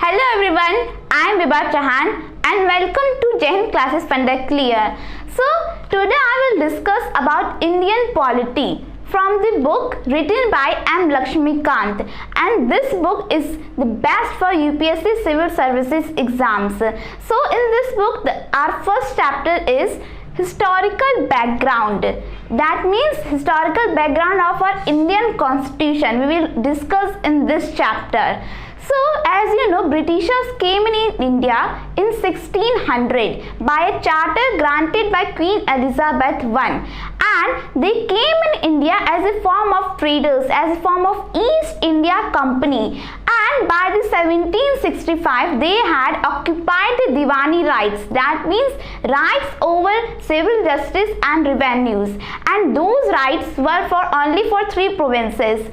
Hello everyone, I am Vibha Chauhan and welcome to Jai Hind Classes Funded Clear. So today I will discuss about Indian polity from the book written by M. Lakshmikant, and this book is the best for UPSC Civil Services exams. So in this book our first chapter is historical background. That means historical background of our Indian constitution we will discuss in this chapter. So as you know, Britishers came in India in 1600 by a charter granted by Queen Elizabeth I, and they came in India as a form of traders, as a form of East India Company, and by the 1765 they had occupied the Diwani rights, that means rights over civil justice and revenues, and those rights were only for three provinces.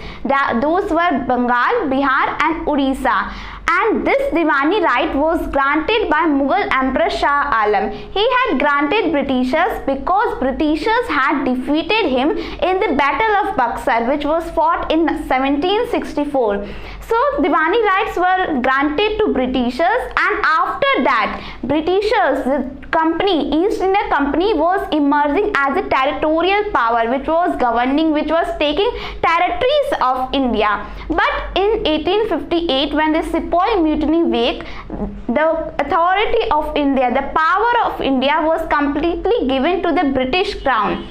Those were Bengal, Bihar and Odisha. And this Diwani right was granted by Mughal Emperor Shah Alam. He had granted Britishers because Britishers had defeated him in the Battle of Buxar, which was fought in 1764. So Diwani rights were granted to Britishers, and after that Britishers, the company, East India Company, was emerging as a territorial power which was governing, which was taking territories of India. But in 1858, when the Sepoy Mutiny wake, the authority of India, the power of India was completely given to the British Crown.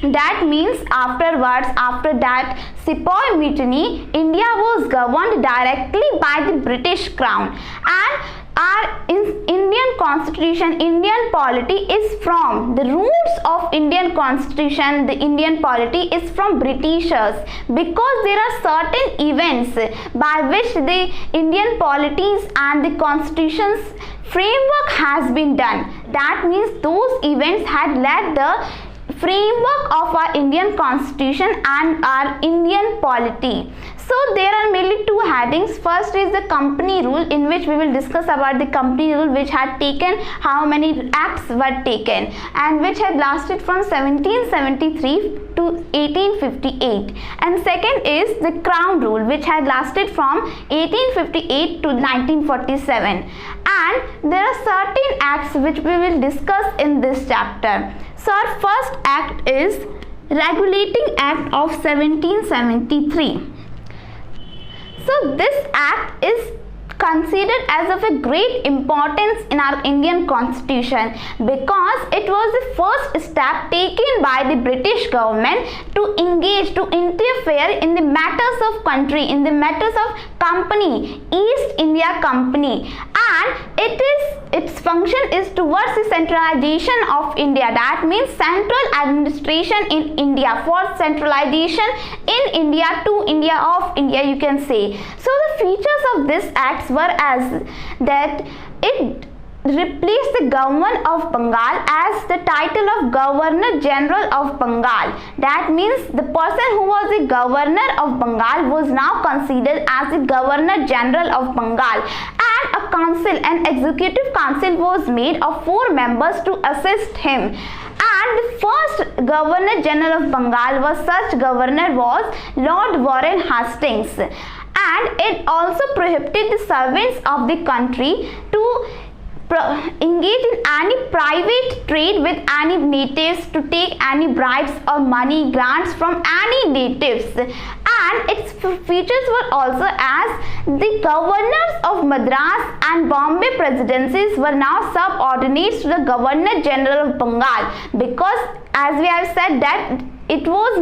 That means after that Sepoy Mutiny, India was governed directly by the British Crown, and our Indian constitution, Indian polity is from the roots of Indian constitution. The Indian polity is from Britishers, because there are certain events by which the Indian polities and the constitution's framework has been done. That means those events had led the framework of our Indian constitution and our Indian polity. So there are mainly two headings. First is the company rule, in which we will discuss about the company rule, which had taken how many acts were taken and which had lasted from 1773 to 1858. And second is the crown rule, which had lasted from 1858 to 1947. And there are certain acts which we will discuss in this chapter. So our first act is Regulating Act of 1773. So this act is considered as of a great importance in our Indian constitution, because it was the first step taken by the British government to engage, to interfere in the matters of country, in the matters of company, East India Company, and its function is towards the centralization of India. That means central administration in India, for centralization in India, to India, of India, you can say. So the features of this act were as that it replaced the government of Bengal as the title of Governor General of Bengal. That means the person who was the Governor of Bengal was now considered as the Governor General of Bengal, and a council, an executive council was made of 4 members to assist him. And the first Governor General of Bengal was Lord Warren Hastings, and it also prohibited the servants of the country to engage in any private trade with any natives, to take any bribes or money grants from any natives. And its features were also as the governors of Madras and Bombay presidencies were now subordinates to the Governor General of Bengal, because as we have said that it was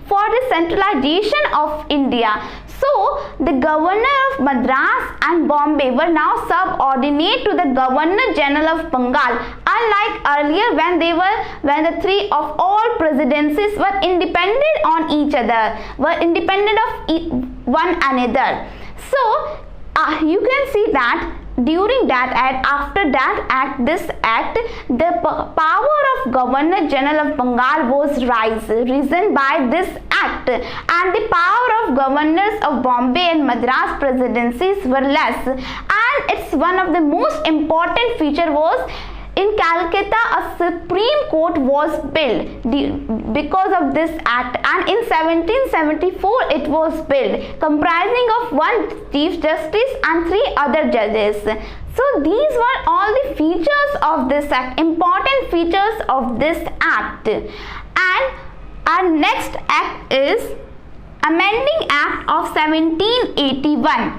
for the centralization of India. So the Governor of Madras and Bombay were now subordinate to the Governor General of Bengal, unlike earlier when the three of all presidencies were independent on each other, were independent of one another. So you can see that during that act, after that act, the power of Governor General of Bengal was risen by this act, and the power of governors of Bombay and Madras presidencies were less. And it's one of the most important feature was in Calcutta, a Supreme Court was built because of this act, and in 1774 it was built, comprising of one Chief Justice and 3 other judges. So these were all the features of this act, important features of this act. And our next act is Amending Act of 1781.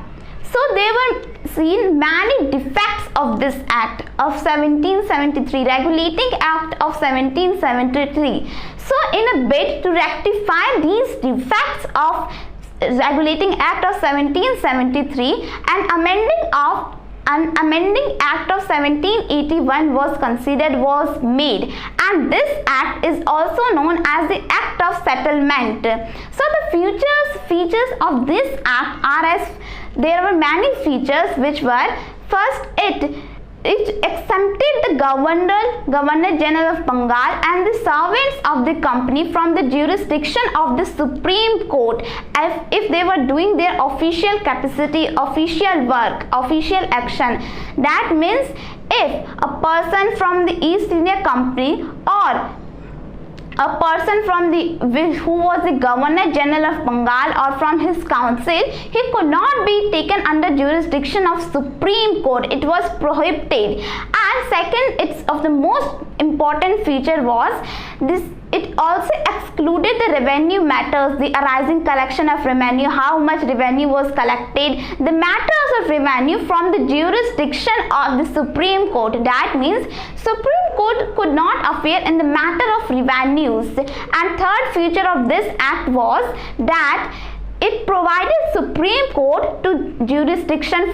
So there were seen many defects of this act of 1773, Regulating Act of 1773. So in a bid to rectify these defects of Regulating Act of 1773, an amending act of 1781 was made, and this act is also known as the Act of Settlement. So the features of this act are as there were many features, which were: first, it exempted the Governor General of Bengal and the servants of the company from the jurisdiction of the Supreme Court if they were doing their official capacity, official work, official action. That means if a person from the East India Company or a person from who was the Governor General of Bengal or from his council, he could not be taken under jurisdiction of Supreme Court. It was prohibited. And second, it's of the most important feature was this: it also excluded the revenue matters, the arising collection of revenue, how much revenue was collected, the matters of revenue from the jurisdiction of the Supreme Court. That means Supreme Court could not appear in the matter of revenues. And third feature of this act was that it provided Supreme Court to jurisdiction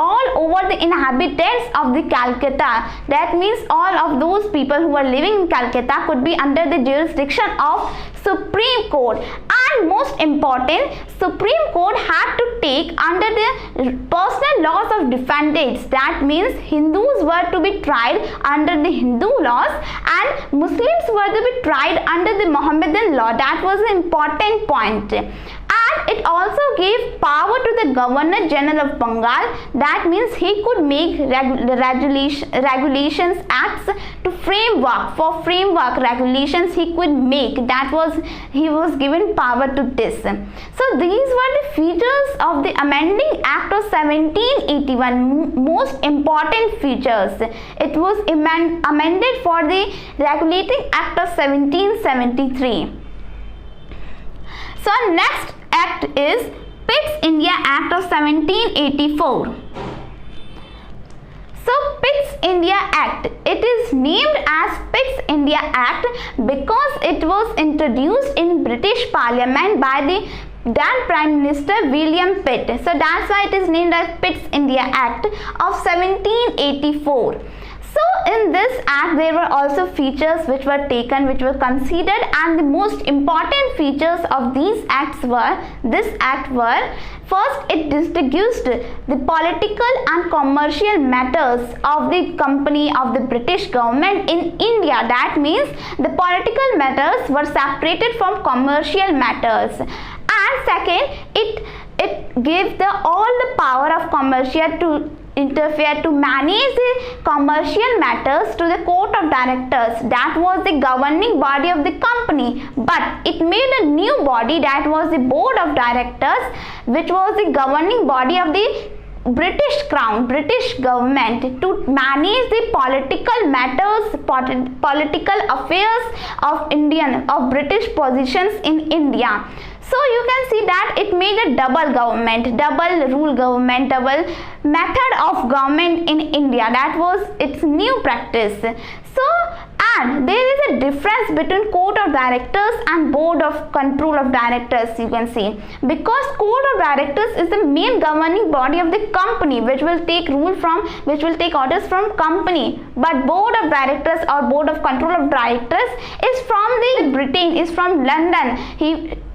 all over the inhabitants of the Calcutta. That means all of those people who were living in Calcutta could be under the jurisdiction of Supreme Court. And most important, Supreme Court had to take under the personal laws of defendants. That means Hindus were to be tried under the Hindu laws and Muslims were to be tried under the Mohammedan law. That was an important point. And it also gave power to the Governor General of Bengal. That means he could make regulations acts to framework regulations he could make. He was given power to this. So these were the features of the Amending Act of 1781, most important features. It was amended for the Regulating Act of 1773. So next act is Pitt's India Act of 1784. So Pitt's India Act, it is named as Pitt's India Act because it was introduced in British Parliament by the then Prime Minister William Pitt. So that's why it is named as Pitt's India Act of 1784. So in this act there were also features which were considered, and the most important features of this act were first, it distinguished the political and commercial matters of the company of the British government in India. That means the political matters were separated from commercial matters. And second, it gave all the power of commercial to interfere to manage the commercial matters to the Court of Directors. That was the governing body of the company, but it made a new body, that was the Board of Directors, which was the governing body of the British Crown, British government, to manage the political matters, political affairs of British positions in India. So you can see that it made a double government, double rule government, double method of government in India. That was its new practice. So, and there is a difference between Court of Directors and Board of Control of Directors, you can see, because Court of Directors is the main governing body of the company, which will take orders from company, but Board of Directors or Board of Control of Directors is from the Britain, is from London.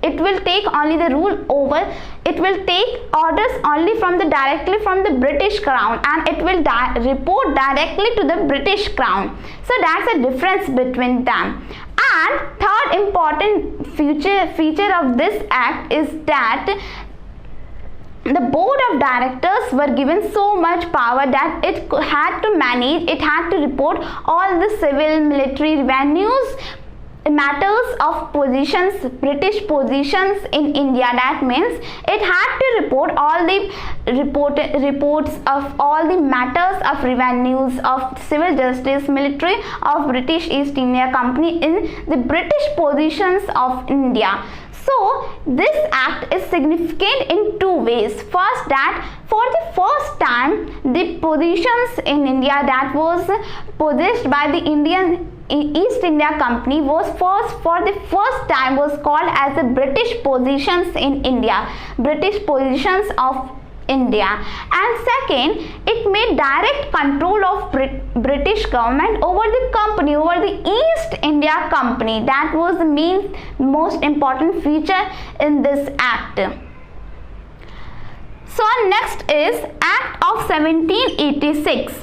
It will take only the rule over, it will take orders only directly from the British Crown, and it will report directly to the British Crown. So that's a difference between them. And third important feature of this act is that the board of directors were given so much power that it had to manage, it had to report all the civil, military, revenues, matters of positions, British positions in India. That means it had to report all the reports of all the matters of revenues, of civil justice, military of British East India Company in the British positions of India. So this act is significant in two ways. First, that for the first time the positions in India that was possessed by the East India Company was for the first time was called as the British positions in India, British positions of India. And second, it made direct control of British government over the company, over the East India Company. That was the most important feature in this act. So next is Act of 1786.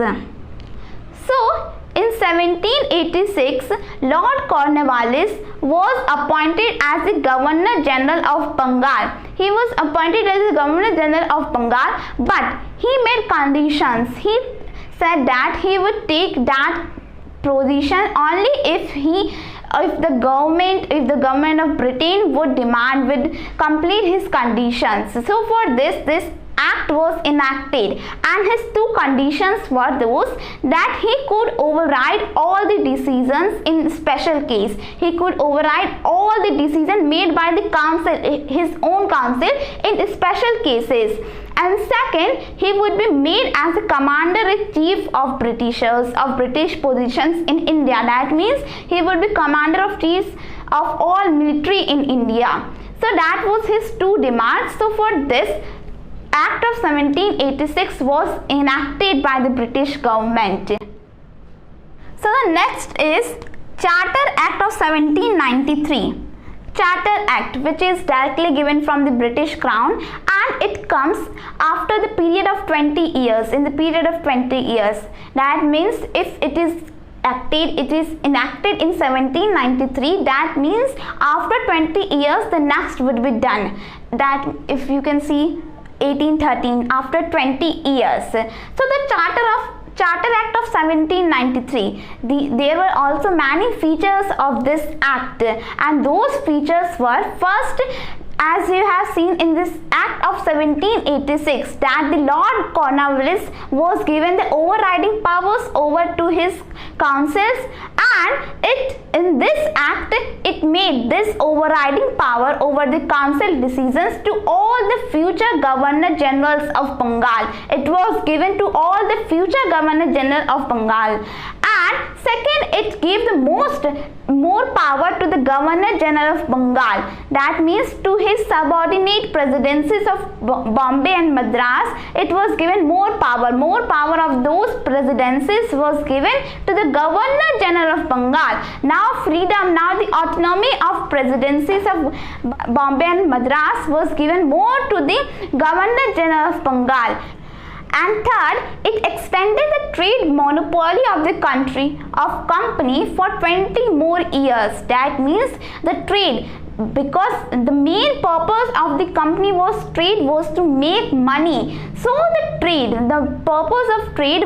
So in 1786, Lord Cornwallis was appointed as the Governor General of Bengal. He was appointed as the Governor General of Bengal, but he made conditions. He said that he would take that position only if the government of Britain would complete his conditions. So for this act was enacted, and his two conditions were those that he could override all the decisions in special case. He could override all the decisions made by the council, his own council, in special cases. And second, he would be made as the commander-in-chief of British positions in India. That means he would be commander-in-chief of all military in India. So that was his two demands. So for this, Act of 1786 was enacted by the British government. So the next is Charter Act of 1793. Charter Act, which is directly given from the British Crown, and it comes after the period of 20 years. In the period of 20 years, that means if it is enacted in 1793, that means after 20 years the next would be done. That if you can see 1813, after 20 years. So the Charter Act of 1793, there were also many features of this act, and those features were, first, as you have seen in this Act of 1786, that the Lord Cornwallis was given the overriding powers over to his councils, and in this act it made this overriding power over the council decisions to all the future Governor Generals of Bengal. It was given to all the future Governor General of Bengal. And second, it gave the more power to the Governor General of Bengal. That means to his subordinate presidencies of Bombay and Madras, it was given more power. More power of those presidencies was given to the Governor General of Bengal. Now freedom, now the autonomy of presidencies of Bombay and Madras was given more to the Governor General of Bengal. And third, it extended the trade monopoly of the company for 20 more years. That means the trade, because the main purpose of the company was to make money. So the purpose of trade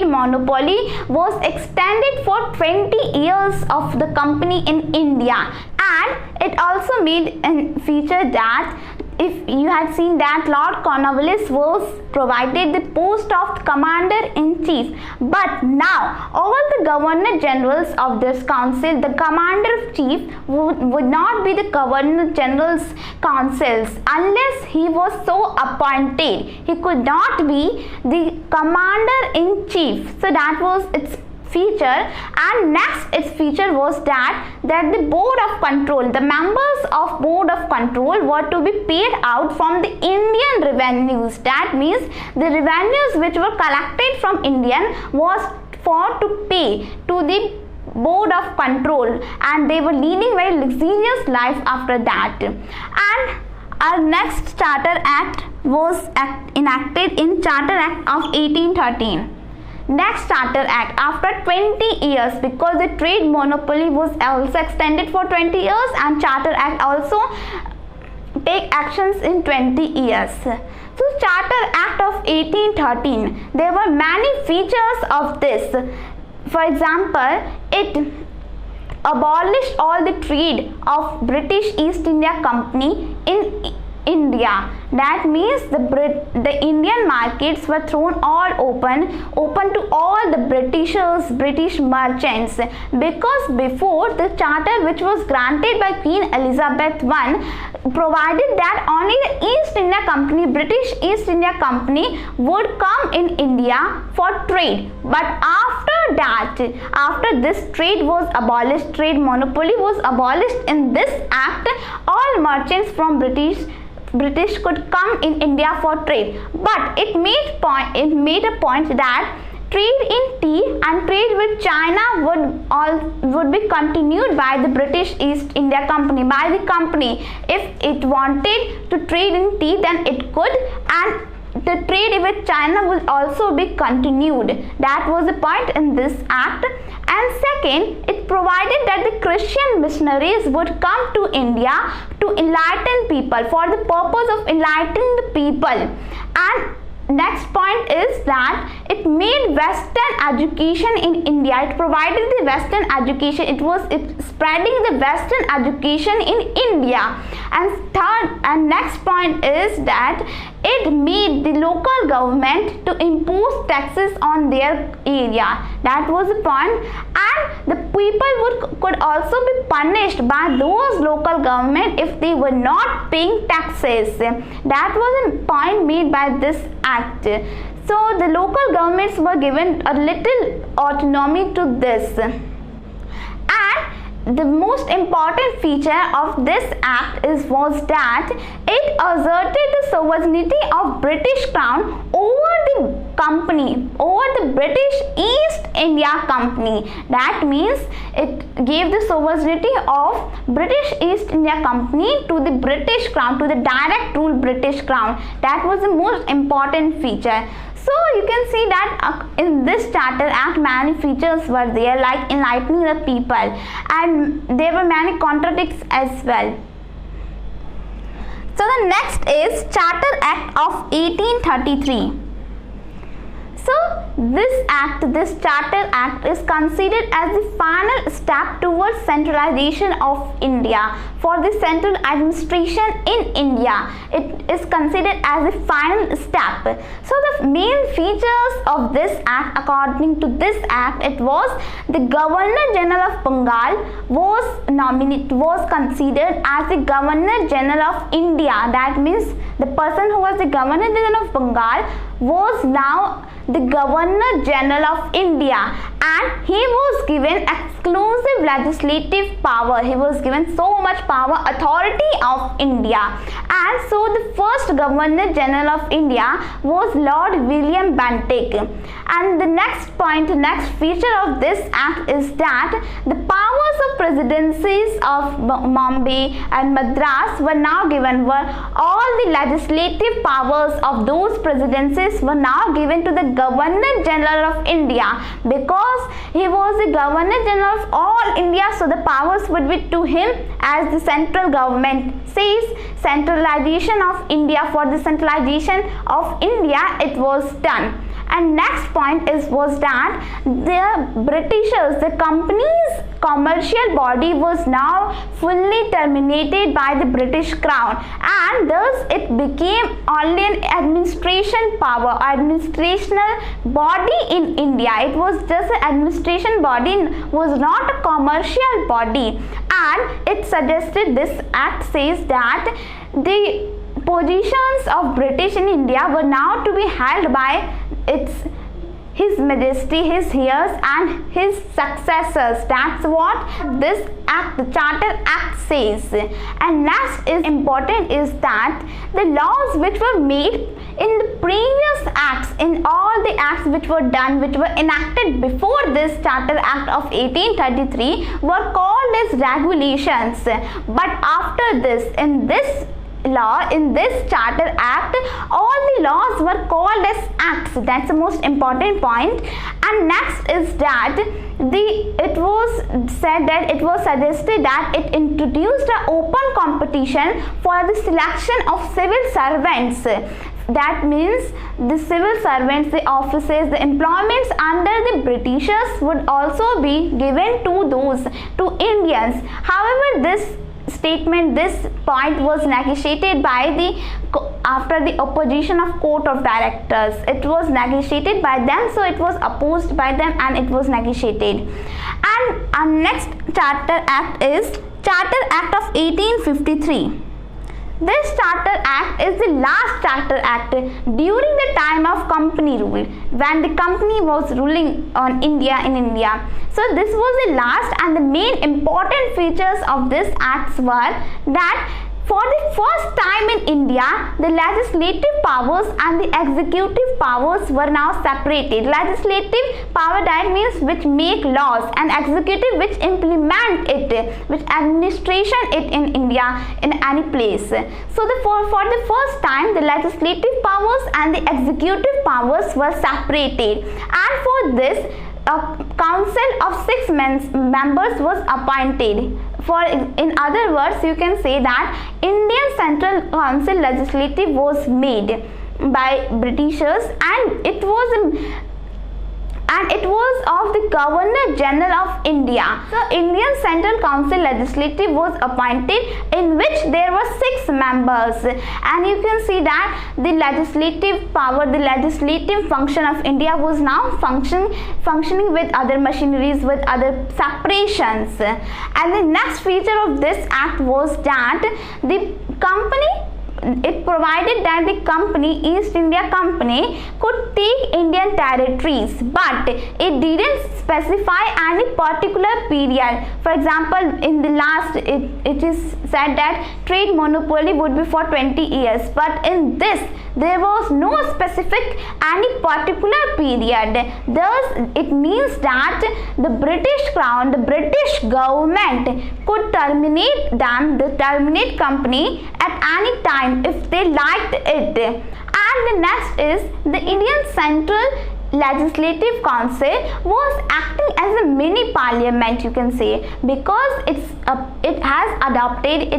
monopoly was extended for 20 years of the company in India. And it also made a feature that, if you had seen that Lord Cornwallis was provided the post of Commander-in-Chief, but now all the Governor Generals of this council, the Commander-in-Chief would not be the Governor General's councils unless he was so appointed. He could not be the Commander-in-Chief. So that was its feature. And next, its feature was that the board of control, the members of board of control were to be paid out from the Indian revenues. That means the revenues which were collected from Indian was to pay to the board of control, and they were leading very luxurious life after that. And our next Charter Act was enacted in Charter Act of 1813. Next Charter Act, after 20 years, because the trade monopoly was also extended for 20 years, and Charter Act also take actions in 20 years. So Charter Act of 1813, there were many features of this. For example, it abolished all the trade of British East India Company in India. That means the Indian markets were thrown all open to all the British merchants, because before the charter which was granted by Queen Elizabeth I provided that only the East India Company, British East India Company would come in India for trade. But after this trade was abolished, trade monopoly was abolished in this act, all merchants from British could come in India for trade. But it made a point that trade in tea and trade with China would be continued by the British East India Company, by the company. If it wanted to trade in tea, then it could, and the trade with China will also be continued. That was the point in this act. And second, it provided that the Christian missionaries would come to India to enlighten people, for the purpose of enlightening the people. And next point is that it made Western education in India. It provided the Western education. It spreading the Western education in India. And third and next point is that it made the local government to impose taxes on their area. That was the point. And the people could also be punished by those local government if they were not paying taxes. That was a point made by this act. So the local governments were given a little autonomy to this. And the most important feature of this act was that it asserted the sovereignty of British Crown over the company, over the British East India Company. That means it gave the sovereignty of British East India Company to the British Crown, to the direct rule British Crown. That was the most important feature. So you can see that in this Charter Act many features were there, like enlightening the people, and there were many contradicts as well. So the next is Charter Act of 1833. So this Charter Act is considered as the final step towards centralization of India. For the central administration in India, it is considered as the final step. So the main features of this act, according to this act, it was the Governor General of Bengal was considered as the Governor General of India. That means the person who was the Governor General of Bengal was now the Governor General of India, and he was given exclusive legislative power. He was given so much power, authority of India. And so the first Governor General of India was Lord William Bentinck. And the next feature of this act is that the powers of presidencies of Bombay and Madras were now given, all the legislative powers of those presidencies were now given to the Governor General of India, because he was the Governor General of all India, so the powers would be to him, as the central government says centralization of India. For the centralization of India, it was done. And next point was that the Britishers, the company's commercial body was now fully terminated by the British Crown, and thus it became only an administrational body in India. It was just an administration body, was not a commercial body. And it suggested, this act says that the positions of British in India were now to be held by His Majesty, his heirs and his successors. That's what this act, the Charter Act, says. And next is important is that the laws which were made in the previous acts, in all the acts which were done, which were enacted before this Charter Act of 1833, were called as regulations. But after this, in this law, in this Charter Act, all the laws were called as acts. That's the most important point. And next is that it was said that it was suggested that it introduced an open competition for the selection of civil servants. That means the civil servants, the offices, the employments under the Britishers would also be given to Indians. However, this point was negotiated after the opposition of Court of Directors. It was negotiated by them, so it was opposed by them and it was negotiated. And our next Charter Act is Charter Act of 1853. This Charter Act is the last Charter Act during the time of company rule, when the company was ruling on India. So this was the last, and the main important features of this act were that for the first time in India, the legislative powers and the executive powers were now separated. Legislative power, that means which make laws, and executive which implement it, which administration it in India in any place. So for the first time, the legislative powers and the executive powers were separated, and for this a council of 6 members was appointed. In other words, you can say that Indian Central Council legislative was made by Britishers, and it was of the Governor General of India. So Indian Central Council legislative was appointed, in which there were 6 members, and you can see that the legislative power, the legislative function of India was now functioning with other machineries, with other separations. And the next feature of this act was that it provided that the company, East India Company, could take Indian territories, but it didn't specify any particular period. For example, in the last, it is said that trade monopoly would be for 20 years, but in this there was no specific any particular period. Thus, it means that the British Crown, the British government could terminate company at any time if they liked it. And the next is the Indian Central Legislative Council was acting as a mini parliament, you can say, because it has adopted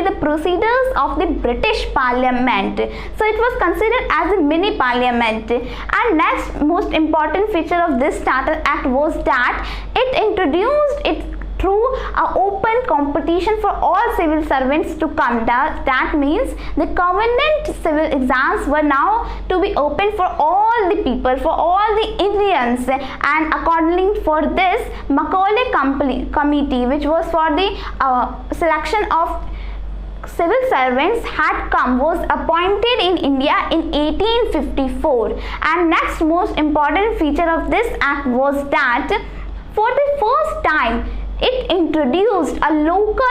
the procedures of the British Parliament. So it was considered as a mini parliament. And next most important feature of this Charter Act was that it introduced it through an open competition for all civil servants to come. That means the covenant civil exams were now to be open for all the people, for all the Indians, and accordingly for this Macaulay Committee, which was for the selection of civil servants, was appointed in India in 1854. And next most important feature of this act was that for the first time it introduced a local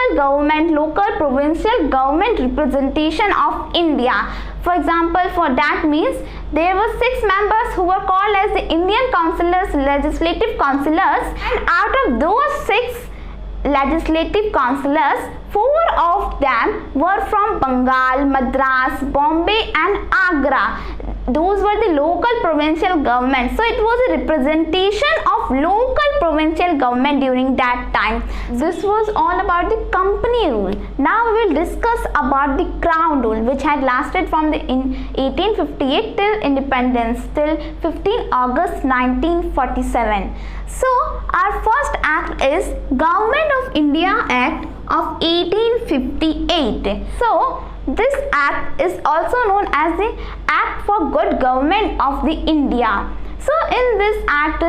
provincial government representation of India. For example, for that means there were 6 members who were called as the Indian councillors, legislative councillors, and out of those 6 legislative councillors, 4 of them were from Bengal, Madras, Bombay and Agra. Those were the local provincial governments. So it was a representation of local provincial government during that time. This was all about the company rule. Now we will discuss about the crown rule, which had lasted from the 1858 till independence till 15 August 1947. So our first act is Government of India Act of 1858. So this act is also known as the Act for Good Government of the India. So in this act,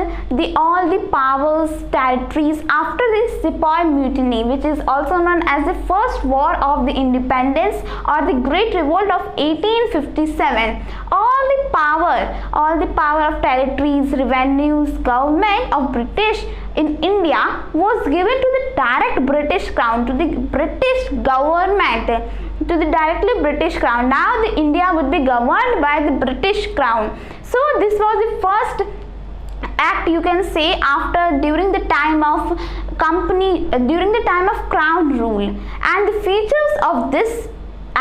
all the powers, territories after the Sepoy Mutiny, which is also known as the First War of the Independence or the Great Revolt of 1857, all the power of territories, revenues, government of British in India was given to the direct British Crown, to the British government, to the directly British Crown. Now the India would be governed by the British Crown. So this was the first act, you can say, during the time of Crown rule. And the features of this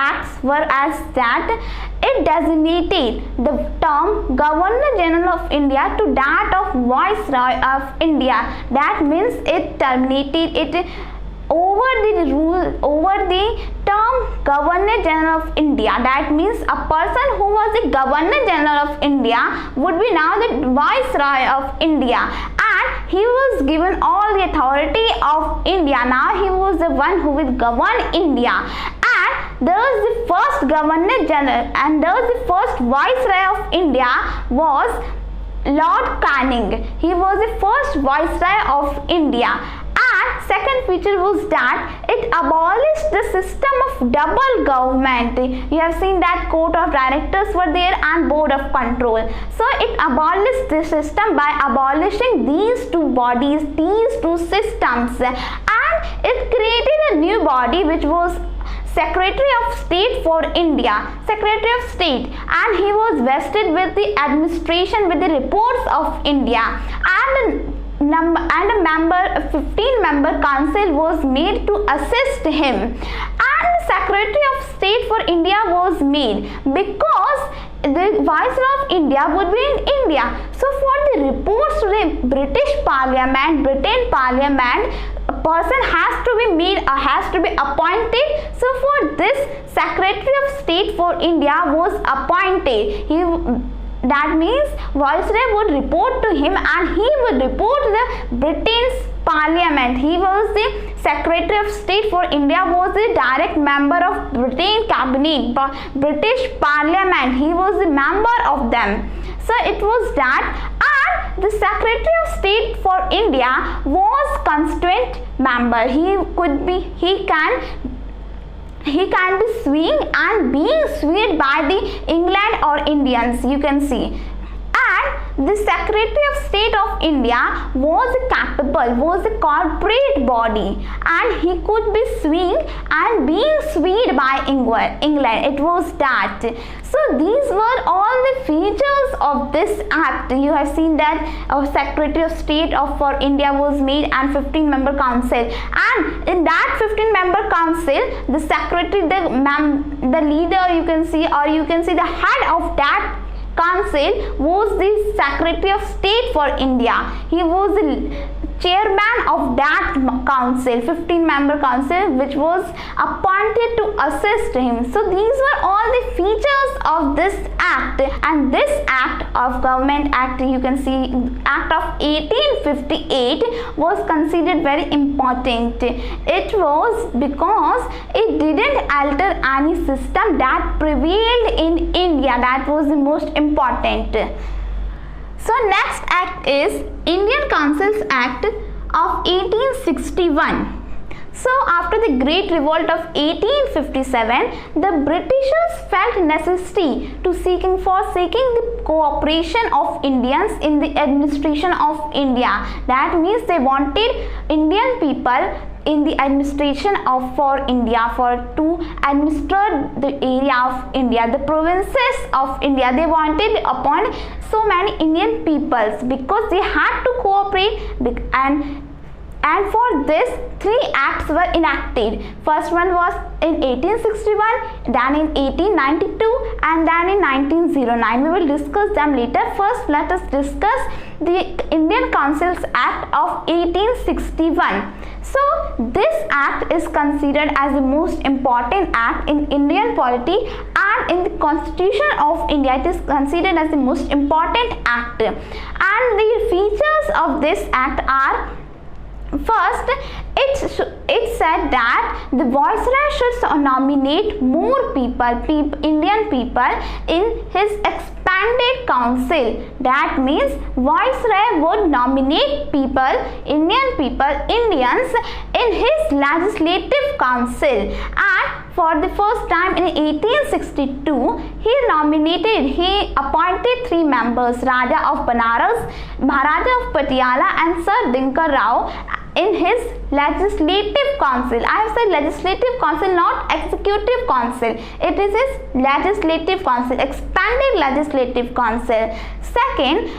acts were as that it designated the term Governor General of India to that of Viceroy of India. That means it terminated it over the term Governor General of India. That means a person who was the Governor General of India would be now the Viceroy of India, and he was given all the authority of India. Now he was the one who will govern India, and there was the first Governor General and there was the first Viceroy of India was Lord Canning. He was the first Viceroy of India. And second feature was that it abolished the system of double government. You have seen that court of directors were there and board of control. So it abolished the system by abolishing these two bodies, these two systems, and it created a new body which was Secretary of State for India, Secretary of State, and he was vested with the administration with the reports of India, and a member, a 15-member council was made to assist him, and Secretary of State for India was made because the Viceroy of India would be in India. So for the reports to the British Parliament, a person has to be made or has to be appointed. So for this, Secretary of State for India was appointed. That means Viceroy would report to him and he would report to the Britain's Parliament. He was the Secretary of State for India, was the direct member of Britain Cabinet, British Parliament. He was the member of them. So it was that, and the Secretary of State for India was constituent member. He can be swaying and being swayed by the England or Indians, you can see. And the Secretary of State of India was a corporate body, and he could be swaying and being swayed by England. It was that. So these were all the features of this act. You have seen that Secretary of State for India was made and 15-member council, and in that 15-member council, the secretary, the leader, you can see, or you can see the head of that council was the Secretary of State for India. He was the chairman of that council, 15-member council, which was appointed to assist him. So these were all the features of this act, and this act of Government Act, you can see, Act of 1858 was considered very important. It was because it didn't alter any system that prevailed in India. That was the most important. So next act is Indian Councils Act of 1861. So after the Great Revolt of 1857, the Britishers felt necessity to seeking the cooperation of Indians in the administration of India. That means they wanted Indian people in the administration for India, to administer the area of India, the provinces of India. They wanted to appoint so many Indian peoples because they had to cooperate, and for this 3 acts were enacted. First one was in 1861, then in 1892, and then in 1909. We will discuss them later. First, let us discuss the Indian Councils Act of 1861. So this act is considered as the most important act in Indian polity, and in the Constitution of India it is considered as the most important act. And the features of this act are: first, it said that the Viceroy should nominate more Indian people in his expanded council. That means Viceroy would nominate Indians in his legislative council. And for the first time in 1862, he appointed 3 members, Raja of Banaras, Maharaja of Patiala, and Sir Dinkar Rao, in his legislative council. I have said legislative council, not executive council. It is his legislative council, expanded legislative council. Second,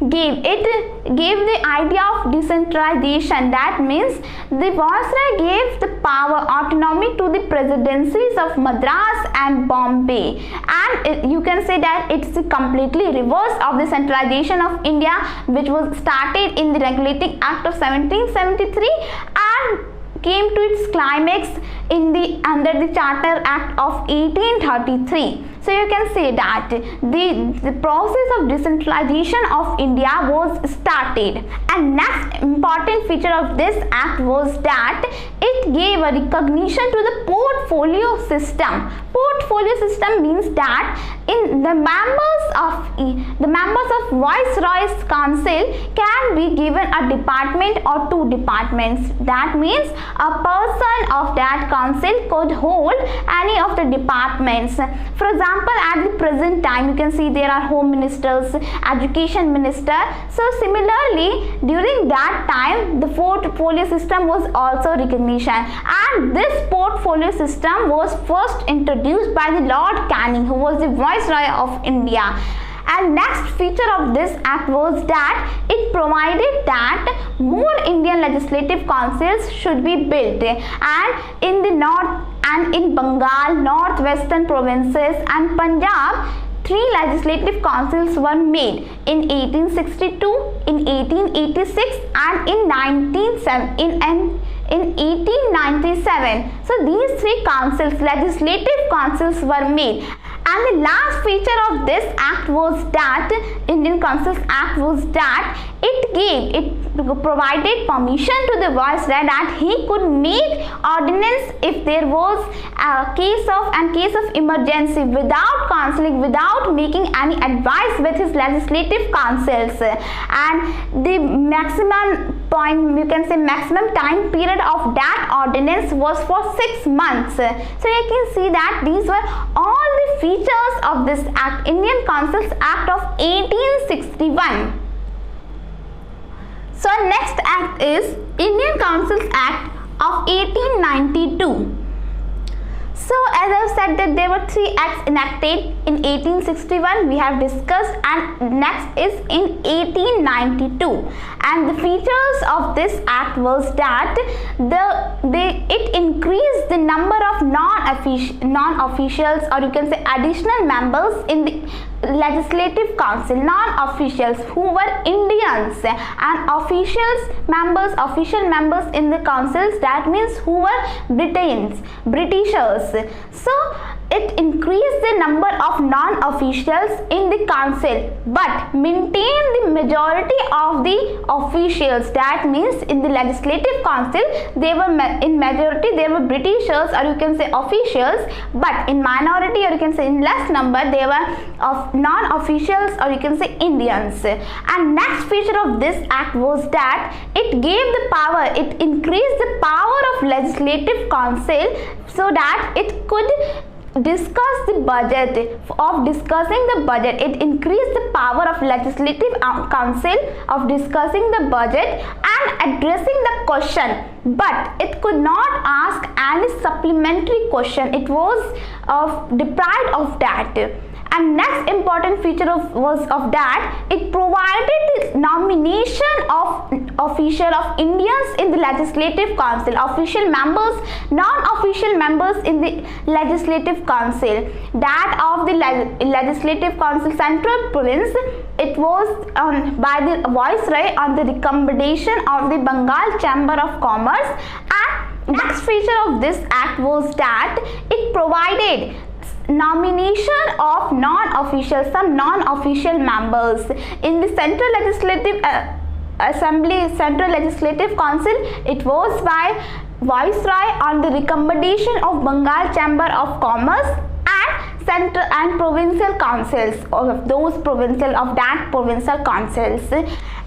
gave the idea of decentralization. That means the Viceroy gave the power, autonomy to the presidencies of Madras and Bombay, and you can say that it's the completely reverse of the centralization of India, which was started in the Regulating Act of 1773 and came to its climax in the under the Charter Act of 1833. So you can say that the process of decentralization of India was started. And next important feature of this act was that it gave a recognition to the portfolio system. Portfolio system means that in the members of Viceroy's Council can be given a department or two departments. That means a person of that council could hold any of the departments. For example, at the present time, you can see there are home ministers, education minister. So similarly, during that time, the portfolio system was also recognition, and this portfolio system was first introduced by the Lord Canning, who was the Viceroy of India. And next feature of this act was that it provided that more Indian legislative councils should be built, and in the north and in Bengal, northwestern provinces and Punjab, 3 legislative councils were made in 1862, in 1886 and in 1897. So these 3 councils, legislative councils, were made. And the last feature of this act was that Indian Councils Act was that it provided permission to the Viceroy that he could make ordinance if there was a case of emergency without counseling, without making any advice with his legislative councils. And the maximum time period of that ordinance was for 6 months. So you can see that these were all the features of this act, Indian Councils Act of 1861. So next act is Indian Councils Act of 1892. So as I have said that there were 3 acts enacted in 1861 we have discussed, and next is in 1892. And the features of this act was that it increased the number of non-officials, or you can say additional members in the legislative council, non-officials who were Indians, and official members in the councils, that means who were Britishers. So it increased the number of non-officials in the council but maintained the majority of the officials. That means in the legislative council they were in majority there were Britishers, or you can say officials, but in minority, or you can say in less number, they were of non-officials, or you can say Indians. And next feature of this act was that it increased the power of legislative council so that it could discussing the budget. It increased the power of legislative council of discussing the budget and addressing the question, but it could not ask any supplementary question. It was deprived of that. And next important feature was that it provided the nomination of official of Indians in the legislative council, official members, non-official members in the legislative council. That of the legislative council central province, it was by the Viceroy on the recommendation of the Bengal Chamber of Commerce. And next feature of this act was that it provided nomination of some non-official members in the Central Legislative Assembly, Central Legislative Council. It was by Viceroy on the recommendation of Bengal Chamber of Commerce and central and provincial councils of those provincial councils.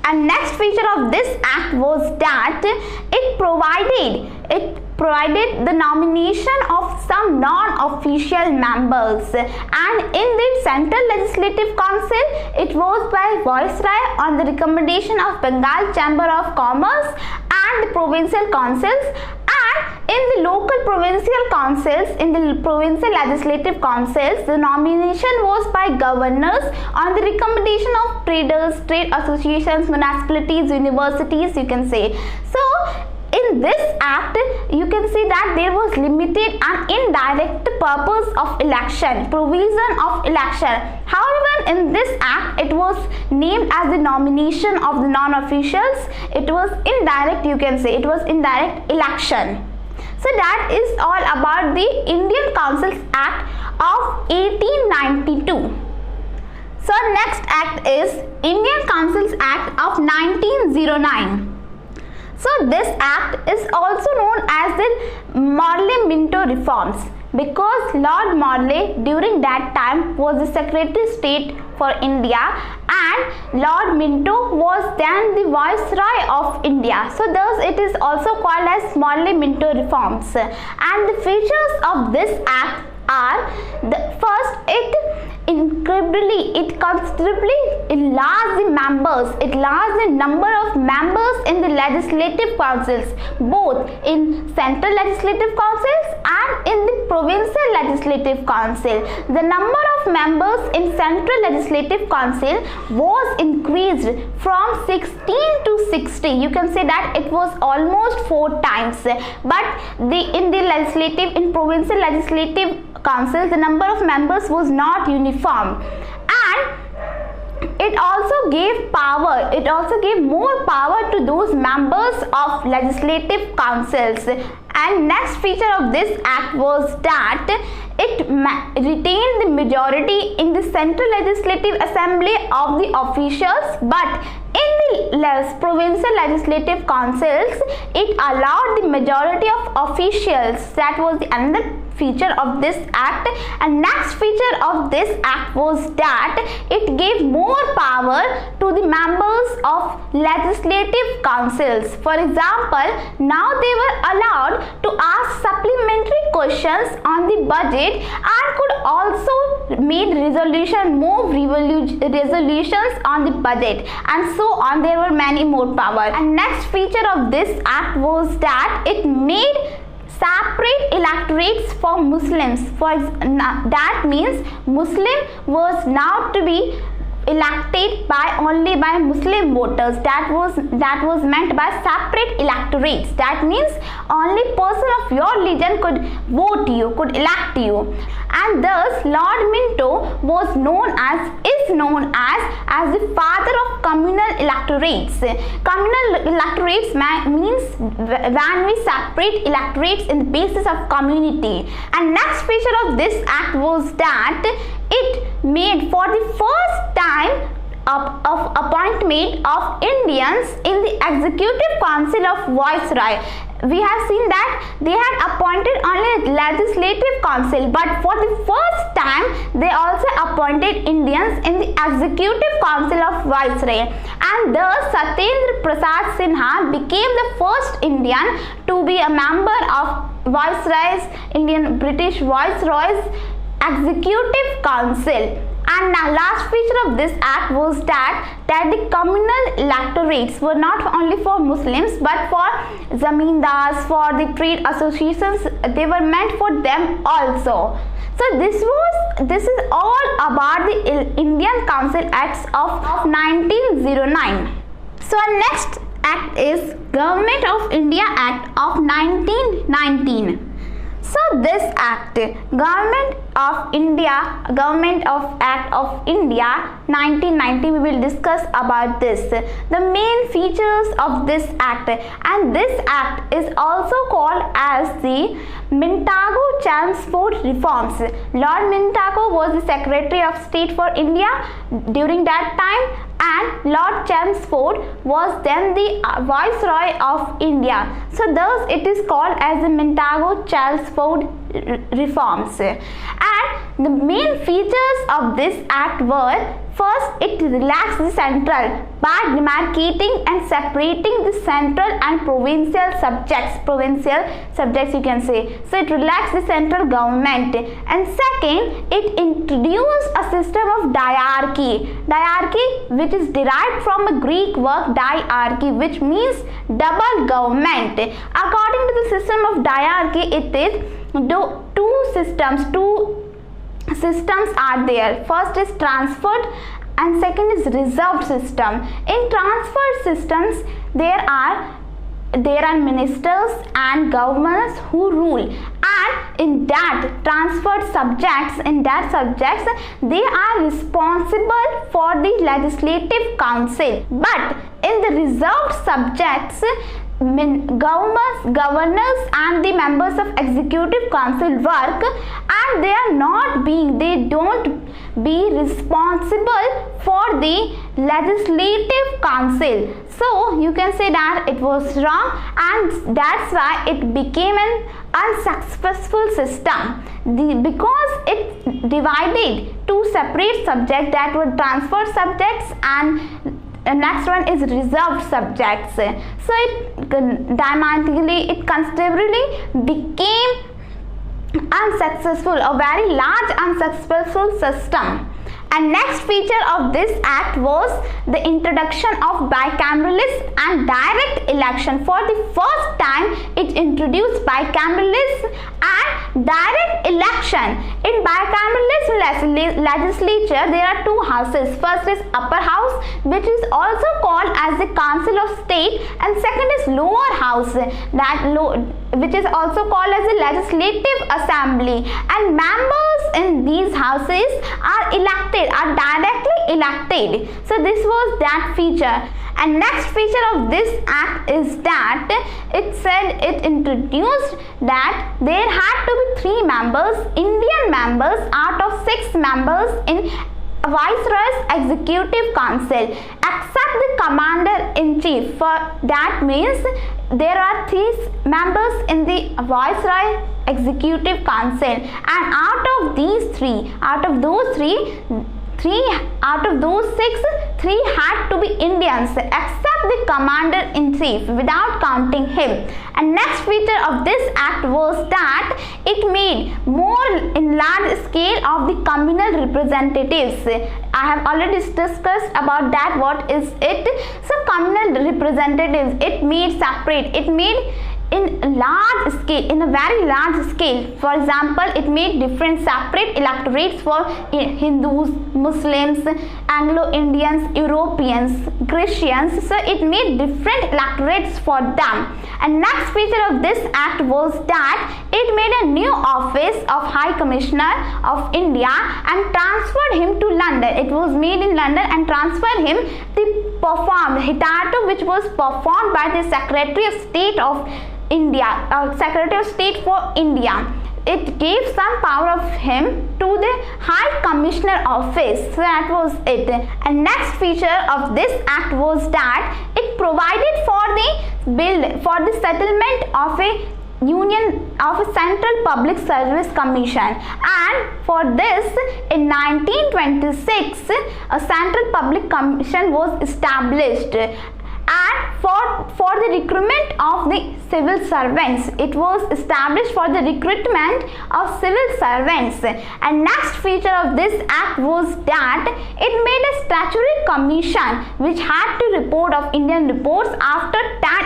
And next feature of this act was that it provided the nomination of some non-official members, and in the Central Legislative Council it was by Viceroy on the recommendation of Bengal Chamber of Commerce and the provincial councils, and And in the local provincial councils, in the provincial legislative councils, the nomination was by governors on the recommendation of traders, trade associations, municipalities, universities, you can say. So in this act, you can see that there was limited and indirect purpose of election, provision of election. However, in this act, it was named as the nomination of the non-officials. It was indirect, you can say, it was indirect election. So that is all about the Indian Councils Act of 1892. So next act is Indian Councils Act of 1909. So this act is also known as the Morley-Minto reforms, because Lord Morley during that time was the Secretary of State for India and Lord Minto was then the Viceroy of India. So thus it is also called as Morley-Minto reforms. And the features of this act are, the first, it considerably enlarged the members, it enlarged the number of members in the legislative councils, both in central legislative councils and in the provincial legislative council. The number of members in central legislative council was increased from 16 to 60. You can say that it was almost 4 times. But in provincial legislative councils, the number of members was not uniform, and it also gave more power to those members of legislative councils. And next feature of this act was that it retained the majority in the central legislative assembly of the officials, but in the provincial legislative councils it allowed the majority of officials. That was the another feature of this act. And next feature of this act was that it gave more power to the members of legislative councils. For example, now they were allowed to ask supplementary questions on the budget and could also make resolutions on the budget, and so on. There were many more power. And next feature of this act was that it made separate electorates for Muslims. That means Muslim was now to be elected only by Muslim voters. That was meant by separate electorates. That means only person of your religion could vote you, could elect you. And thus Lord Minto is known as the father of communal electorates. Communal electorates means when we separate electorates in the basis of community. And next feature of this act was that it made for the first time of appointment of Indians in the Executive Council of Viceroy. We have seen that they had appointed only legislative council, but for the first time they also appointed Indians in the Executive Council of Viceroy. And thus Satyendra Prasad Sinha became the first Indian to be a member of British Viceroy's Executive Council. And now last feature of this act was that the communal electorates were not only for Muslims but for zamindars, for the trade associations. They were meant for them also. So this is all about the Indian Council Acts of 1909. So our next act is Government of India Act of 1919. So this act, Government of Act of India 1990, we will discuss about this, the main features of this act. And this act is also called as the Mintago-Chelmsford reforms. Lord Mintago was the Secretary of State for India during that time, and Lord Chelmsford was then the Viceroy of India. So thus it is called as the Mintago-Chelmsford reforms. And the main features of this act were: first, it relaxed the central by demarcating and separating the central and provincial subjects you can say. So it relaxed the central government. And second, it introduced a system of diarchy, which is derived from a Greek word diarchy, which means double government. According to the system of diarchy, it is two systems are there. First is transferred and second is reserved system. In transferred systems, there are ministers and governors who rule, and in that transferred subjects, they are responsible for the legislative council. But in the reserved subjects, governors and the members of executive council work, and they don't be responsible for the legislative council. So you can say that it was wrong, and that's why it became an unsuccessful system, because it divided two separate subjects, that were transferred subjects and next one is reserved subjects. So it considerably became unsuccessful, a very large unsuccessful system. And next feature of this act was the introduction of bicameralism and direct election. For the first time, it introduced bicameralism and direct election. In bicameralism legislature, there are two houses. First is upper house, which is also called as the Council of State, and second is lower house, which is also called as the Legislative Assembly. And members in these houses are directly elected. So this was that feature. And next feature of this act is that it introduced that there had to be 3 members, Indian members, out of 6 members in Viceroy's Executive Council, except the Commander-in-Chief. That means there are 3 members in the Viceroy Executive Council, and out of those 6, 3 had to be Indians, except the Commander-in-Chief, without counting him. And next feature of this act was that it made more in large scale of the communal representatives. I have already discussed about that. What is it? So communal representatives, it made separate, it made in a very large scale. For example, it made different separate electorates for Hindus, Muslims, Anglo-Indians, Europeans, Christians. So it made different electorates for them. And next feature of this act was that it made a new office of High Commissioner of India and transferred him to London. It was made in London and transferred him hitherto, which was performed by the Secretary of State of India, Secretary of State for India. It gave some power of him to the High Commissioner office. So that was it. And next feature of this act was that it provided for the settlement of a Central Public Service Commission, and for this in 1926 a Central Public Commission was established. And for the recruitment of the civil servants, it was established for the recruitment of civil servants. And next feature of this act was that it made a statutory commission which had to report of Indian reports after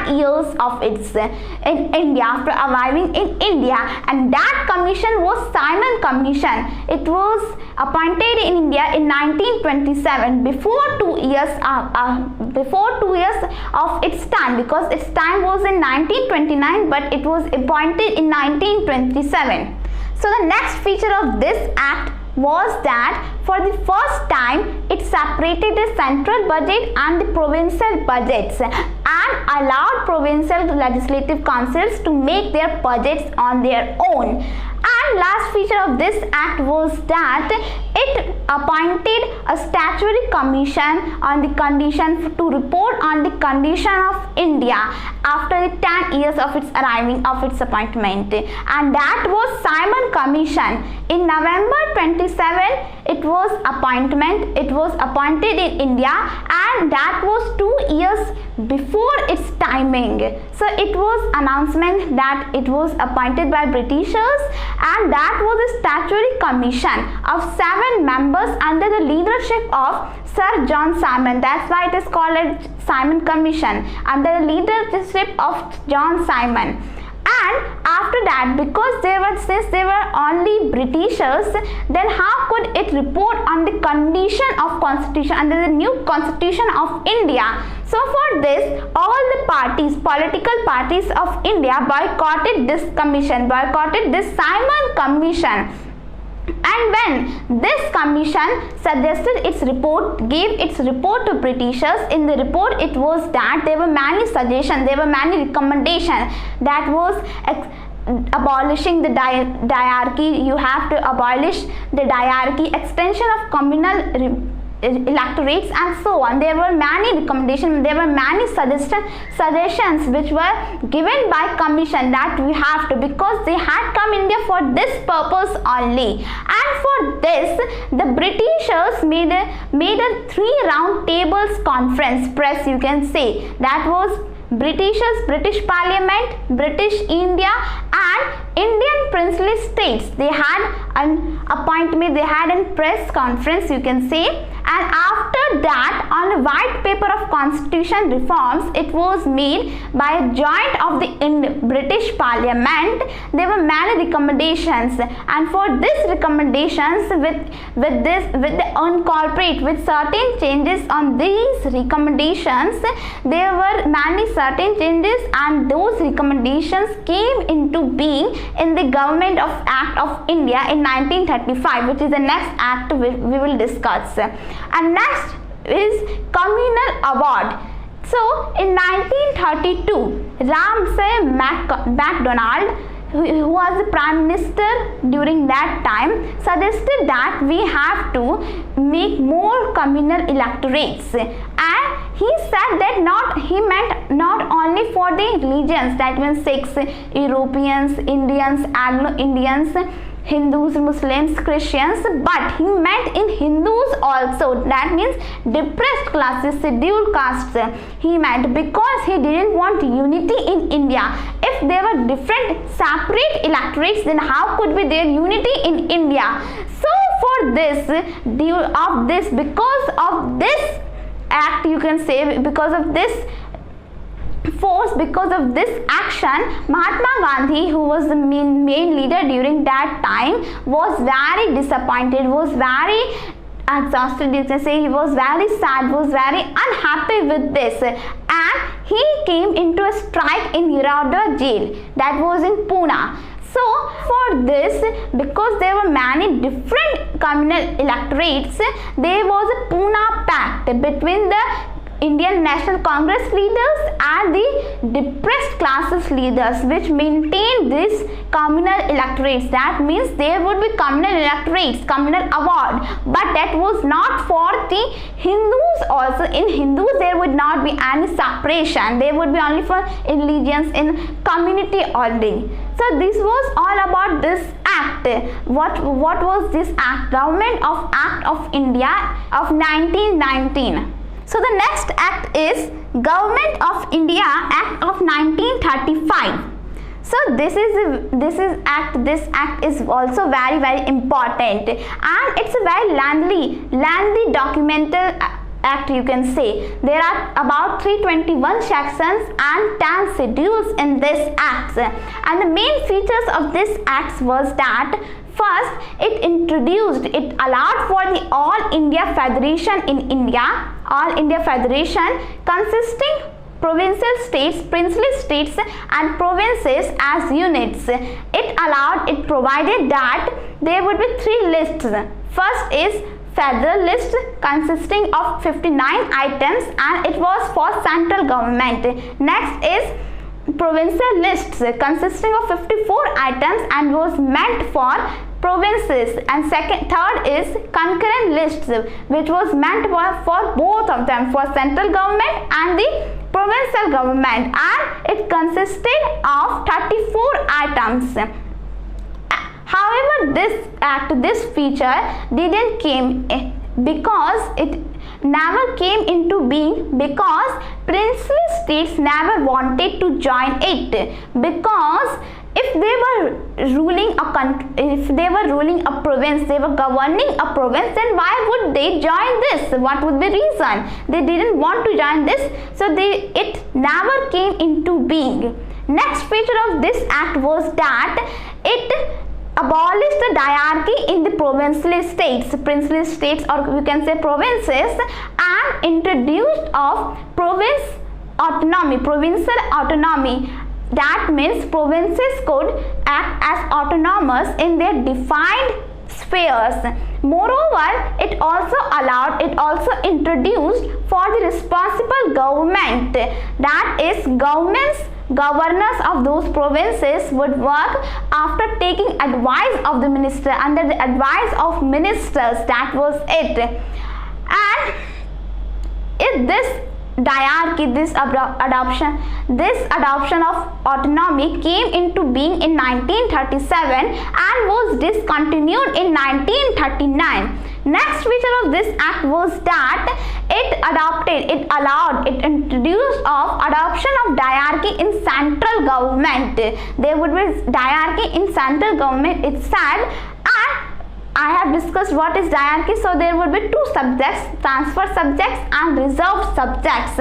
10 years of its in India, after arriving in India. And that commission was Simon Commission. It was appointed in India in 1927, before 2 years of its time, because its time was in 1929, but it was appointed in 1927. So the next feature of this act was that for the first time it separated the central budget and the provincial budgets and allowed provincial legislative councils to make their budgets on their own. And And last feature of this act was that it appointed a statutory commission on the condition to report on the condition of India after the 10 years of its arriving of its appointment, and that was Simon Commission. In November 27 it was appointed in India, and that was 2 years before its timing. So it was announcement that it was appointed by Britishers, and that was a statutory commission of 7 members under the leadership of Sir John Simon. That's why it is called a Simon Commission, under the leadership of John Simon. And after that, because since they were only Britishers, then how could it report on the condition of constitution under the new constitution of India? So for this, all the political parties of India boycotted this commission, boycotted this Simon Commission. And when this commission suggested its report, gave its report to Britishers, in the report it was that there were many suggestions, there were many recommendations, that was abolishing the diarchy. You have to abolish the diarchy, extension of communal electorates, and so on. There were many recommendations, there were many suggestions which were given by commission that we have to, because they had come India for this purpose only. And for this, the Britishers made a 3 round tables conference press, you can say. That was Britishers, British Parliament, British India, and Indian princely states. They had an appointment, they had a press conference, you can say. And after that, on a white paper of constitution reforms, it was made by a joint of the British Parliament. There were many recommendations, and for these recommendations, with certain changes on these recommendations, there were many certain changes, and those recommendations came into being in the Government of Act of India in 1935, which is the next act we will discuss. And next is Communal Award. So in 1932, Ramsay MacDonald, who was the Prime Minister during that time, suggested that we have to make more communal electorates. And he said that he meant not only for the religions, that means Sikhs, Europeans, Indians, Anglo-Indians, Hindus, Muslims, Christians, but he meant in Hindus also, that means depressed classes, scheduled castes. He meant, because he didn't want unity in India. If there were different separate electorates, then how could be there unity in India? So for this, because of this act, you can say, because of this force, because of this action, Mahatma Gandhi, who was the main leader during that time, was very disappointed, was very exhausted, you can say. He was very sad, was very unhappy with this, and he came into a strike in Yerawada jail, that was in Pune. So for this, because there were many different communal electorates, there was a Pune Pact between the Indian National Congress leaders and the depressed classes leaders, which maintained this communal electorates. That means there would be communal electorates, communal award, but that was not for the Hindus also. In Hindus there would not be any separation, they would be only for allegiance in community only. So this was all about this act. What was this act? Government of Act of India of 1919. So the next act is Government of India Act of 1935. So this act is also very important, and it's a very lengthy documental act, you can say. There are about 321 sections and 10 schedules in this act, and the main features of this act was that first, it allowed for the All India Federation in India, All India Federation consisting provincial states, princely states and provinces as units. It provided that there would be 3 lists. First is federal list consisting of 59 items, and it was for central government. Next is provincial lists consisting of 54 items and was meant for provinces, and third is concurrent lists which was meant for both of them, for central government and the provincial government, and it consisted of 34 items. However, this feature didn't came because it never came into being because princely states never wanted to join it, because if they were ruling a country, if they were ruling a province, they were governing a province, then why would they join this? What would be reason? They didn't want to join this, so it never came into being. Next feature of this act was that it abolished the diarchy in the provincial states, princely states, or you can say provinces, and introduced of provincial autonomy. That means provinces could act as autonomous in their defined spheres. Moreover, it also introduced for the responsible government, that is governors of those provinces would work after taking advice of the minister, under the advice of ministers. That was it. And if this diarchy, this adoption of autonomy came into being in 1937 and was discontinued in 1939. Next feature of this act was that it introduced of adoption of diarchy in central government. There would be diarchy in central government itself, and I have discussed what is diarchy, so there would be two subjects, transfer subjects and reserved subjects.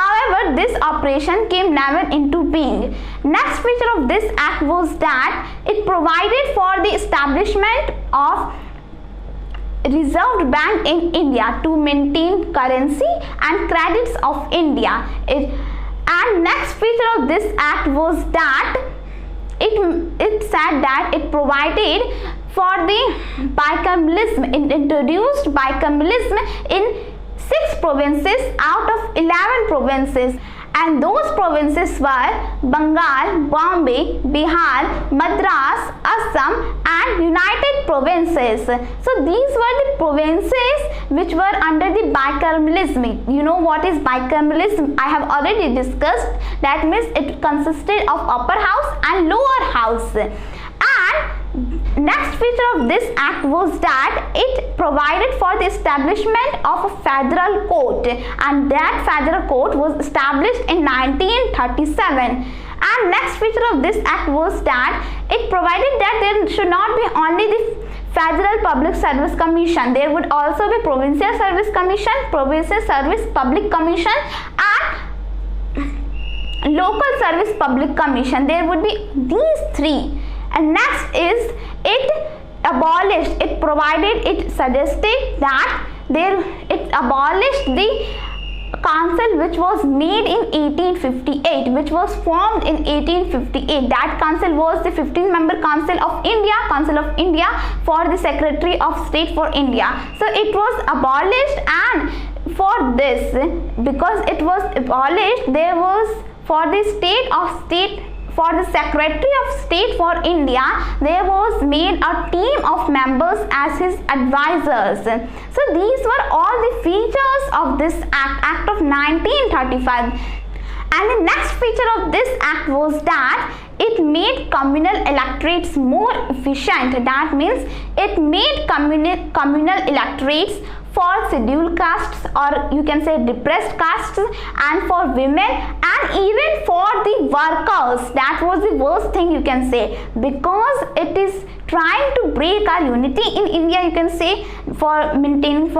However, this operation came never into being. Next feature of this act was that it provided for the establishment of Reserve Bank in India to maintain currency and credits of India. And next feature of this act was that it said that it provided for the bicameralism. It introduced bicameralism in 6 provinces out of 11 provinces, and those provinces were Bengal, Bombay, Bihar, Madras, Assam and United Provinces. So these were the provinces which were under the bicameralism. You know what is bicameralism? I have already discussed. That means it consisted of upper house and lower house. And next feature of this act was that it provided for the establishment of a federal court, and that federal court was established in 1937. And next feature of this act was that it provided that there should not be only the Federal Public Service Commission, there would also be Provincial Service Commission, Provincial Service Public Commission and Local Service Public Commission. There would be these 3. And next is it suggested that it abolished the council which was made in 1858, which was formed in 1858. That council was the 15-member Council of India for the Secretary of State for India. So it was abolished, and for this, because it was abolished, there was for the Secretary of State for India, there was made a team of members as his advisors. So these were all the features of this act of 1935. And the next feature of this act was that it made communal electorates more efficient. That means it made communal electorates for scheduled castes, or you can say depressed castes, and for women, and even for the workers. That was the worst thing, you can say, because it is trying to break our unity in India, you can say, for making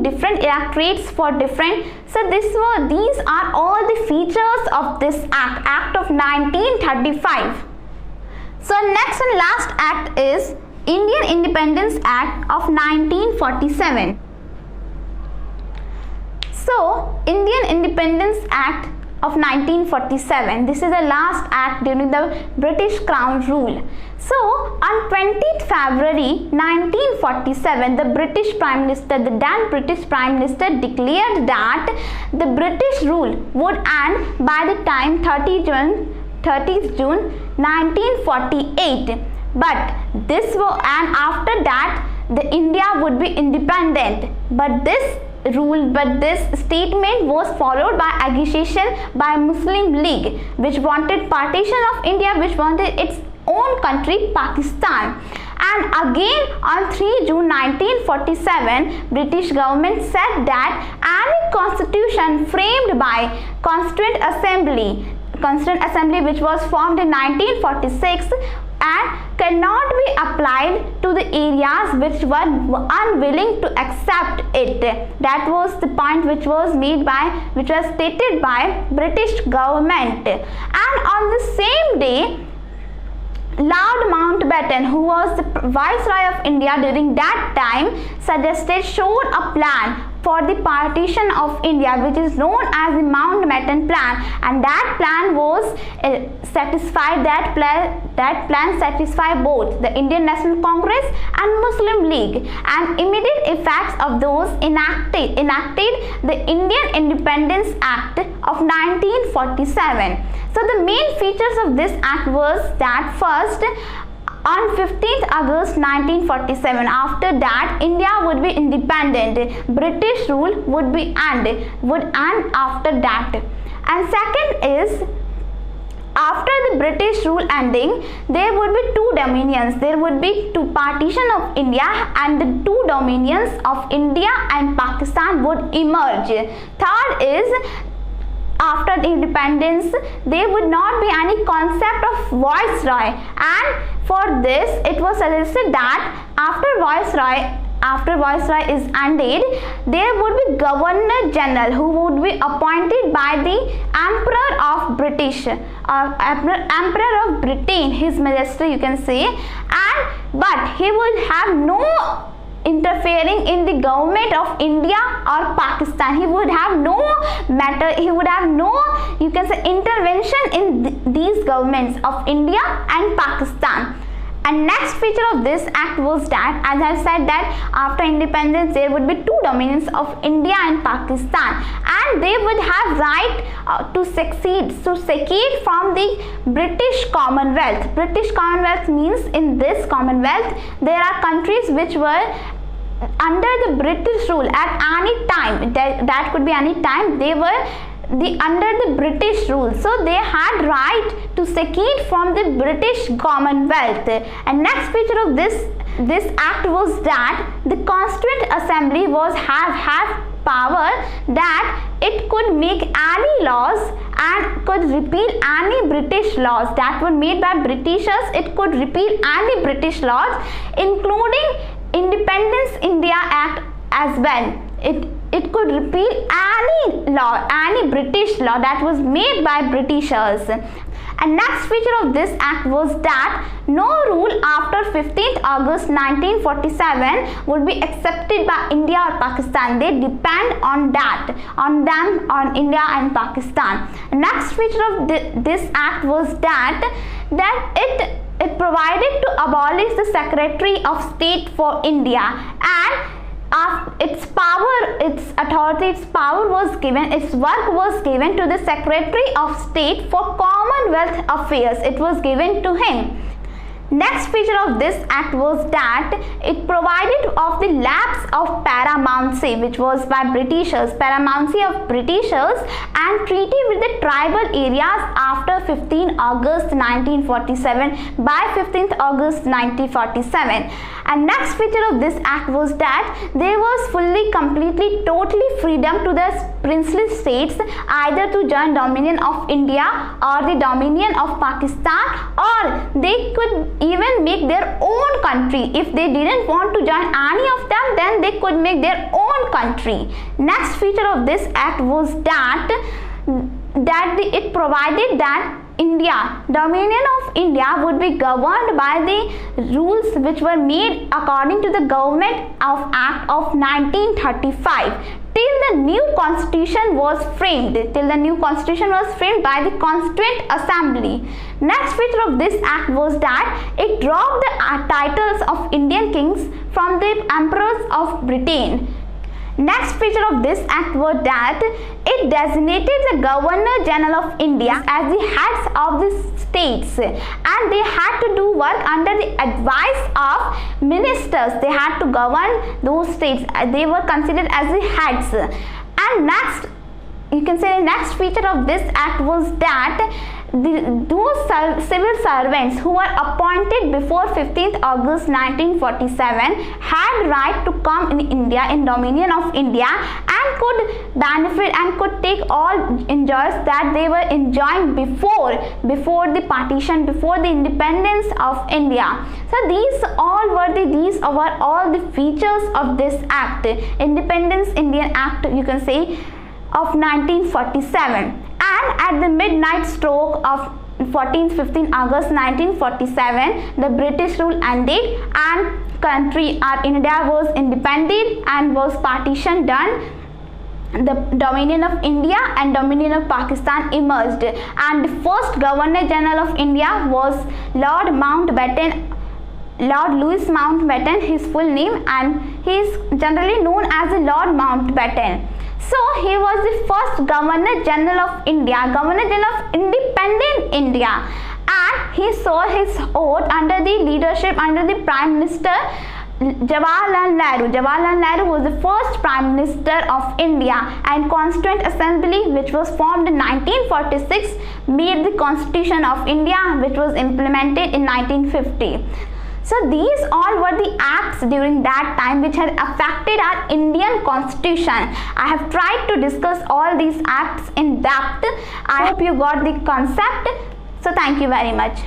different electorates for different. So these are all the features of this act of 1935. So next and last act is Indian Independence Act of 1947. So Indian Independence Act of 1947. This is the last act during the British Crown rule. So on 20th February 1947, the British Prime Minister, the then British Prime Minister, declared that the British rule would end by the time 30th June 1948. But this will, and after that the India would be independent. But this statement was followed by agitation by Muslim League, which wanted partition of India, which wanted its own country, Pakistan. And again on 3 June 1947, British government said that any constitution framed by Constituent Assembly which was formed in 1946 and cannot be applied to the areas which were unwilling to accept it. That was the point which was stated by British government. And on the same day, Lord Mountbatten, who was the Viceroy of India during that time, showed a plan for the partition of India, which is known as the Mountbatten Plan, and that plan was satisfied both the Indian National Congress and Muslim League, and immediate effects of those enacted the Indian Independence Act of 1947. So the main features of this act was that first, on 15th August 1947, after that India would be independent, British rule would end after that. And second is, after the British rule ending, there would be two dominions. There would be two partition of India, and the two dominions of India and Pakistan would emerge. Third is, after the independence, there would not be any concept of viceroy, and for this it was suggested that after viceroy is ended, there would be Governor General who would be appointed by the Emperor of Britain, His Majesty, you can say, but he would have no interfering in the government of India or Pakistan. He would have no you can say intervention in these governments of India and Pakistan. And next feature of this act was that, as I said, that after independence there would be two dominions of India and Pakistan, and they would have right to secede from the British Commonwealth. British Commonwealth means, in this Commonwealth there are countries which were under the British rule at any time. That could be any time. They were under the British rule, so they had right to secede from the British Commonwealth. And next feature of this act was that the Constituent Assembly have power that it could make any laws and could repeal any British laws that were made by Britishers. It could repeal any British laws, including Independence India Act as well. It could repeal any British law that was made by Britishers. And next feature of this act was that no rule after 15th August 1947 would be accepted by India or Pakistan. They depend on India and Pakistan. Next feature of this act was that it provided to abolish the Secretary of State for India, and its work was given to the Secretary of State for Commonwealth Affairs. It was given to him. Next feature of this act was that it provided of the lapse of paramountcy, which was by Britishers, paramountcy of Britishers, and treaty with the tribal areas after 15 August 1947 by 15th August 1947. And next feature of this act was that there was completely, totally freedom to the princely states either to join Dominion of India or the Dominion of Pakistan, or they could even make their own country. If they didn't want to join any of them, then they could make their own country. Next feature of this act was that it provided that India, Dominion of India would be governed by the rules which were made according to the Government of Act of 1935 till the new constitution was framed by the Constituent Assembly. Next feature of this act was that it dropped the titles of Indian kings from the emperors of Britain. Next feature of this act was that it designated the Governor General of India as the heads of the states, and they had to do work under the advice of ministers. They had to govern those states. They were considered as the heads. And next, you can say the next feature of this act was that those civil servants who were appointed before 15th August 1947 had right to come in India, in Dominion of India, and could benefit and could take all enjoys that they were enjoying before the partition, before the independence of India. So these are all the features of this act, Independence Indian Act, you can say, of 1947. And at the midnight stroke of 15 August 1947, the British rule ended and our India was independent and was partition done. The Dominion of India and Dominion of Pakistan emerged, and the first Governor General of India was Lord Louis Mountbatten, his full name, and he is generally known as the Lord Mountbatten. So he was the first Governor General of India, Governor General of Independent India, and he saw his oath under the leadership under the Prime Minister Jawaharlal Nehru. Jawaharlal Nehru was the first Prime Minister of India, and Constituent Assembly, which was formed in 1946, made the Constitution of India, which was implemented in 1950. So these all were the acts during that time which had affected our Indian Constitution. I have tried to discuss all these acts in depth. I hope you got the concept. So thank you very much.